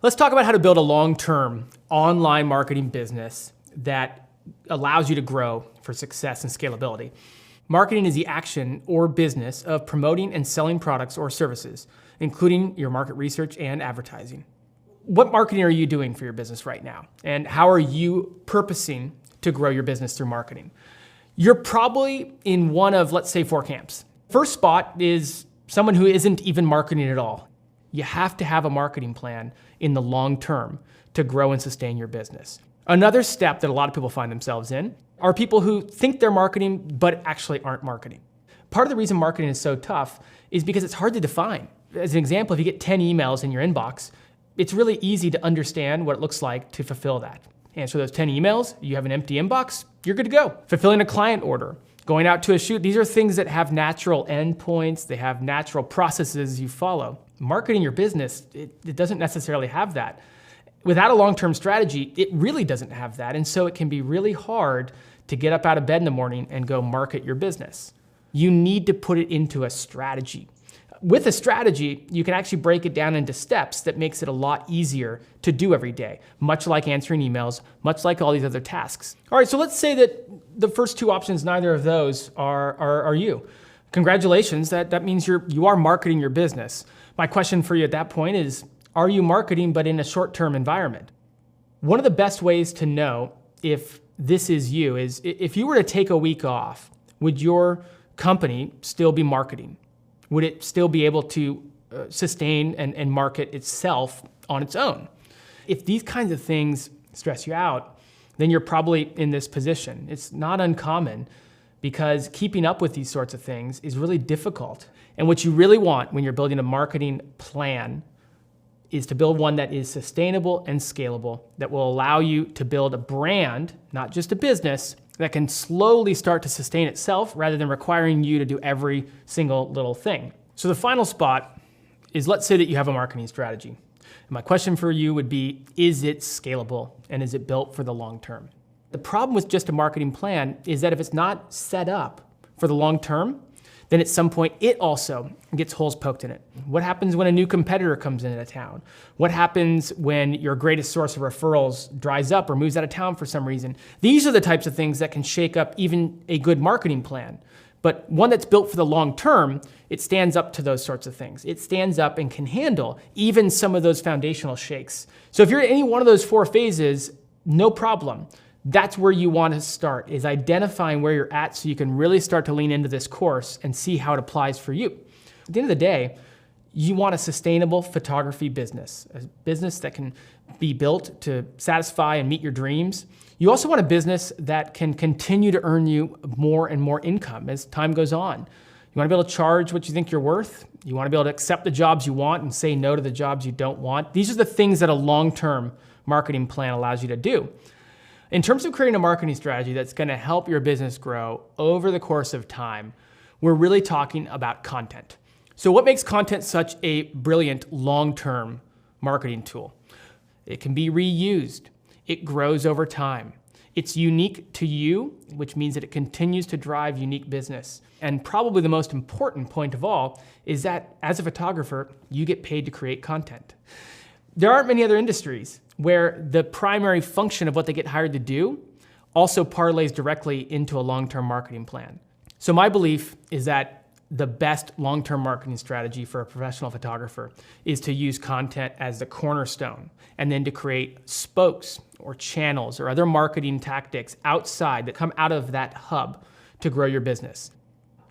Let's talk about how to build a long-term online marketing business that allows you to grow for success and scalability. Marketing is the action or business of promoting and selling products or services, including your market research and advertising. What marketing are you doing for your business right now? And how are you purposing to grow your business through marketing? You're probably in one of, let's say, 4 camps. First spot is someone who isn't even marketing at all. You have to have a marketing plan in the long term to grow and sustain your business. Another step that a lot of people find themselves in are people who think they're marketing but actually aren't marketing. Part of the reason marketing is so tough is because it's hard to define. As an example, if you get 10 emails in your inbox, it's really easy to understand what it looks like to fulfill that. Answer those 10 emails, you have an empty inbox, you're good to go. Fulfilling a client order, going out to a shoot, these are things that have natural endpoints, they have natural processes you follow. Marketing your business, it doesn't necessarily have that. Without a long-term strategy, it really doesn't have that, and so it can be really hard to get up out of bed in the morning and go market your business. You need to put it into a strategy. With a strategy, you can actually break it down into steps that makes it a lot easier to do every day, much like answering emails, much like all these other tasks. All right, so let's say that the first 2 options, neither of those are you. Congratulations, that means you are marketing your business. My question for you at that point is, are you marketing but in a short-term environment? One of the best ways to know if this is you is if you were to take a week off, would your company still be marketing? Would it still be able to sustain and market itself on its own? If these kinds of things stress you out, then you're probably in this position. It's not uncommon because keeping up with these sorts of things is really difficult. And what you really want when you're building a marketing plan is to build one that is sustainable and scalable, that will allow you to build a brand, not just a business, that can slowly start to sustain itself rather than requiring you to do every single little thing. So the final spot is, let's say that you have a marketing strategy. And my question for you would be, is it scalable and is it built for the long term? The problem with just a marketing plan is that if it's not set up for the long term, then at some point it also gets holes poked in it. What happens when a new competitor comes into town? What happens when your greatest source of referrals dries up or moves out of town for some reason? These are the types of things that can shake up even a good marketing plan. But one that's built for the long term, it stands up to those sorts of things. It stands up and can handle even some of those foundational shakes. So if you're in any one of those 4 phases, no problem. That's where you want to start, is identifying where you're at so you can really start to lean into this course and see how it applies for you. At the end of the day, you want a sustainable photography business, a business that can be built to satisfy and meet your dreams. You also want a business that can continue to earn you more and more income as time goes on. You want to be able to charge what you think you're worth. You want to be able to accept the jobs you want and say no to the jobs you don't want. These are the things that a long-term marketing plan allows you to do. In terms of creating a marketing strategy that's going to help your business grow over the course of time, we're really talking about content. So what makes content such a brilliant long-term marketing tool? It can be reused. It grows over time. It's unique to you, which means that it continues to drive unique business. And probably the most important point of all is that as a photographer, you get paid to create content. There aren't many other industries where the primary function of what they get hired to do also parlays directly into a long-term marketing plan. So my belief is that the best long-term marketing strategy for a professional photographer is to use content as the cornerstone and then to create spokes or channels or other marketing tactics outside that come out of that hub to grow your business.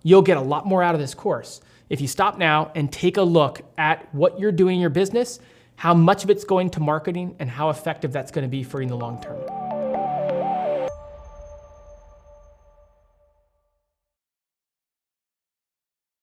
You'll get a lot more out of this course if you stop now and take a look at what you're doing in your business, how much of it's going to marketing, and how effective that's going to be for you in the long term.